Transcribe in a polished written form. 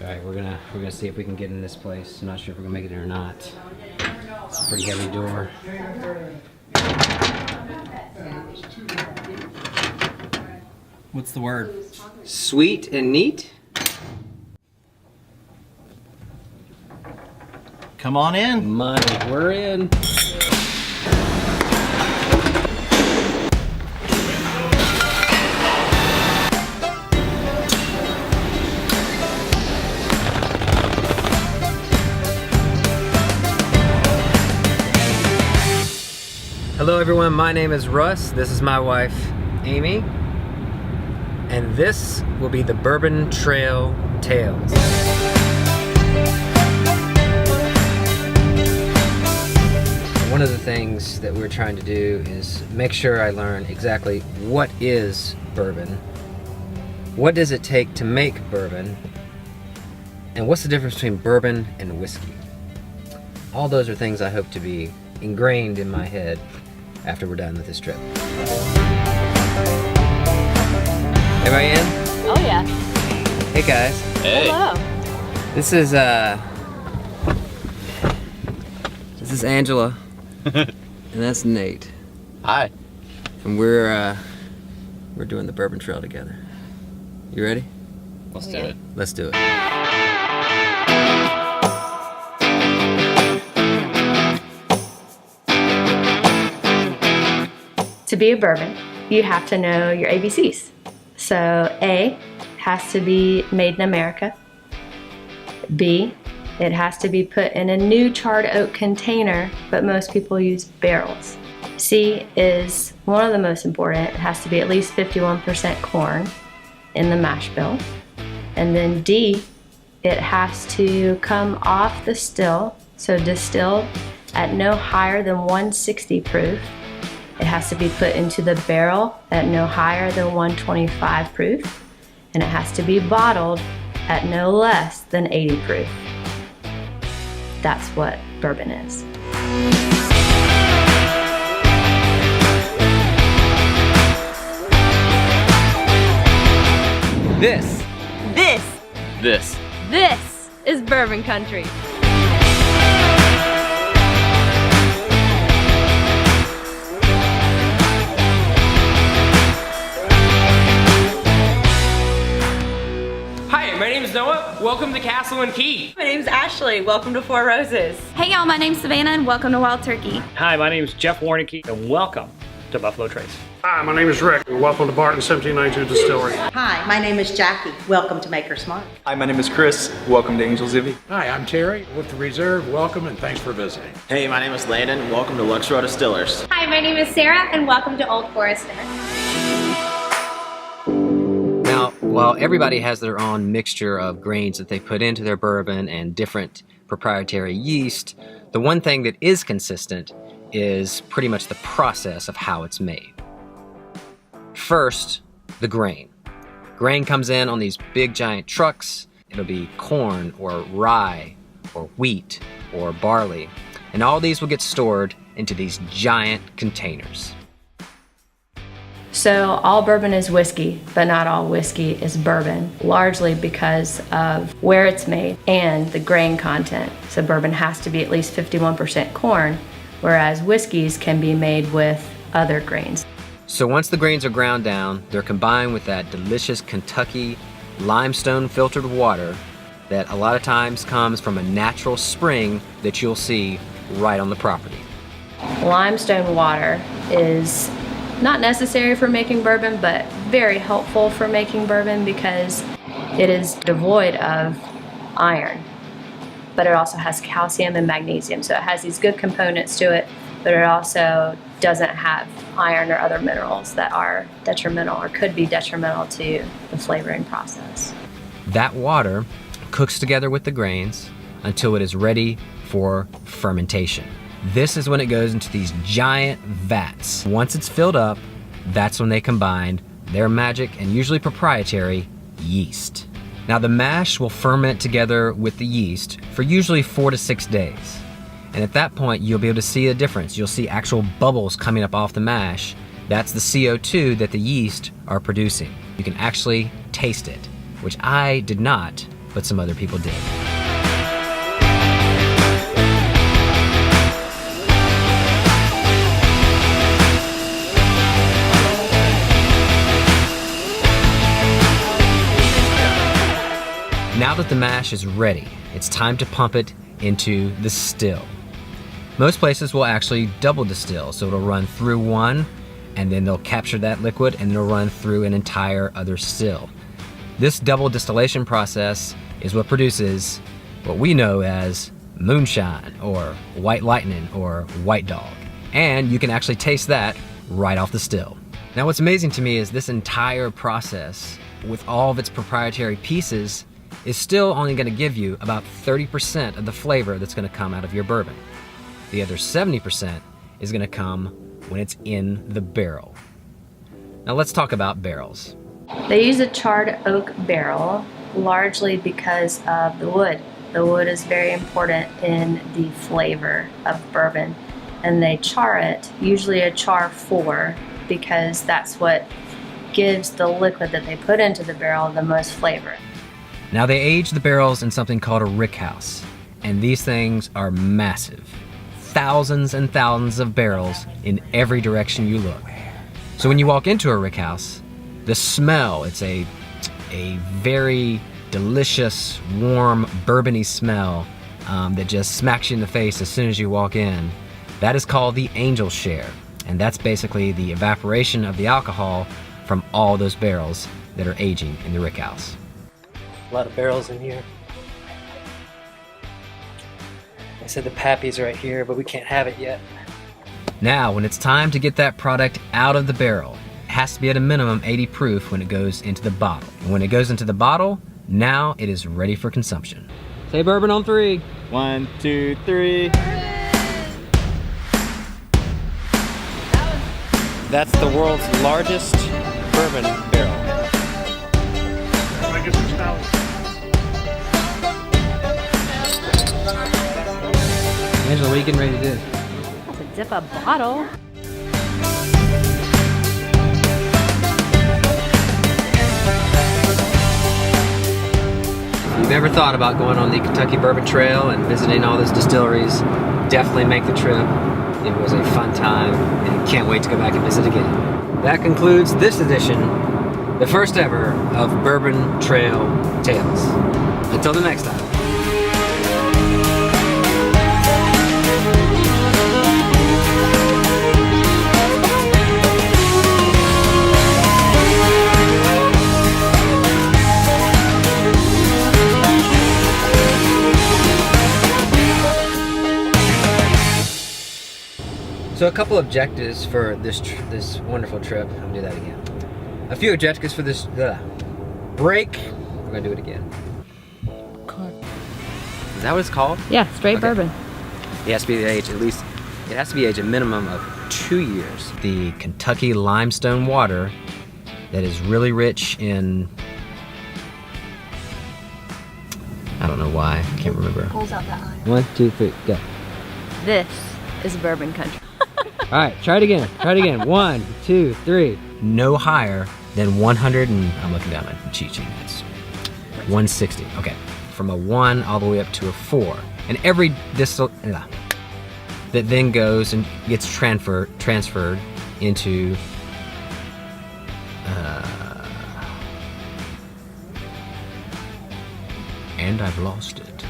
All right, we're gonna see if we can get in this place. I'm not sure if we're gonna make it in or not. It's a pretty heavy door. What's the word? Sweet and neat. Come on in. Money, we're in. Hello everyone, my name is Russ. This is my wife, Amy. And this will be the Bourbon Trail Tales. One of the things that we're trying to do is make sure I learn exactly what is bourbon, what does it take to make bourbon, and what's the difference between bourbon and whiskey. All those are things I hope to be ingrained in my head after we're done with this trip. Everybody in? Oh yeah. Hey guys. Hey. Hello. This is Angela. And that's Nate. Hi. And we're doing the Bourbon Trail together. You ready? Let's do it. Let's do it. To be a bourbon, you have to know your ABCs. So A has to be made in America. B, it has to be put in a new charred oak container, but most people use barrels. C is one of the most important. It has to be at least 51% corn in the mash bill. And then D, it has to come off the still, so distilled at no higher than 160 proof. It has to be put into the barrel at no higher than 125 proof, and it has to be bottled at no less than 80 proof. That's what bourbon is. This is bourbon country. Hi, my name is Noah. Welcome to castle&key. My name's Ashley. Welcome to Four Roses. Hey y'all, my name's Savannah and welcome to Wild Turkey. Hi, my name is Jeff Warnicki and welcome to Buffalo Trace. Hi, my name is Rick and welcome to Barton 1792 Distillery. Hi, my name is Jackie. Welcome to Maker's Mark. Hi, my name is Chris. Welcome to Angel Zivvy. Hi, I'm Terry with the Reserve. Welcome and thanks for visiting. Hey, my name is Landon. Welcome to Lux Row Distillers. Hi, my name is Sarah and welcome to Old Forester. Now, while everybody has their own mixture of grains that they put into their bourbon and different proprietary yeast, the one thing that is consistent is pretty much the process of how it's made. First, the grain. Grain comes in on these big giant trucks. It'll be corn or rye or wheat or barley. And all these will get stored into these giant containers. So all bourbon is whiskey, but not all whiskey is bourbon, largely because of where it's made and the grain content. So bourbon has to be at least 51% corn, whereas whiskeys can be made with other grains. So once the grains are ground down, they're combined with that delicious Kentucky limestone filtered water that a lot of times comes from a natural spring that you'll see right on the property. Limestone water is not necessary for making bourbon, but very helpful for making bourbon because it is devoid of iron, but it also has calcium and magnesium. So it has these good components to it, but it also doesn't have iron or other minerals that are detrimental or could be detrimental to the flavoring process. That water cooks together with the grains until it is ready for fermentation. This is when it goes into these giant vats. Once it's filled up, that's when they combine their magic and usually proprietary yeast. Now the mash will ferment together with the yeast for usually 4 to 6 days. And at that point, you'll be able to see a difference. You'll see actual bubbles coming up off the mash. That's the CO2 that the yeast are producing. You can actually taste it, which I did not but some other people did. Now that the mash is ready, it's time to pump it into the still. Most places will actually double distill, so it'll run through one, and then they'll capture that liquid, and it'll run through an entire other still. This double distillation process is what produces what we know as moonshine, or white lightning, or white dog. And you can actually taste that right off the still. Now what's amazing to me is this entire process, with all of its proprietary pieces, is still only going to give you about 30% of the flavor that's going to come out of your bourbon. The other 70% is going to come when it's in the barrel. Now let's talk about barrels. They use a charred oak barrel largely because of the wood. The wood is very important in the flavor of bourbon, and they char it, usually a char 4, because that's what gives the liquid that they put into the barrel the most flavor. Now they age the barrels in something called a rickhouse, and these things are massive. Thousands and thousands of barrels in every direction you look. So when you walk into a rickhouse, the smell, it's a very delicious, warm, bourbony smell that just smacks you in the face as soon as you walk in. That is called the angel share, and that's basically the evaporation of the alcohol from all those barrels that are aging in the rickhouse. A lot of barrels in here. I said the pappy's right here, but we can't have it yet. Now, when it's time to get that product out of the barrel, it has to be at a minimum 80 proof when it goes into the bottle. And when it goes into the bottle, now it is ready for consumption. Say bourbon on 3. 1, 2, 3. That's the world's largest bourbon barrel. I guess it's now. Angela, what are you getting ready to do? To dip a bottle. If you've ever thought about going on the Kentucky Bourbon Trail and visiting all those distilleries, definitely make the trip. It was a fun time, and can't wait to go back and visit again. That concludes this edition, the first ever of Bourbon Trail Tales. Until the next time. So a couple objectives for this wonderful trip. I'm gonna do that again. A few objectives for this break. We're gonna do it again. Is that what it's called? Yeah, straight bourbon. It has to be aged at least. It has to be aged a minimum of 2 years. The Kentucky limestone water that is really rich in. I don't know why. I can't remember. Pulls out that eye. 1, 2, 3, go. This is bourbon country. All right, try it again. Try it again. 1, 2, 3. No higher than 100 and I'm looking down my cheat sheet. It's 160. Okay, from a 1 all the way up to a 4, and every that then goes and gets transferred into and I've lost it.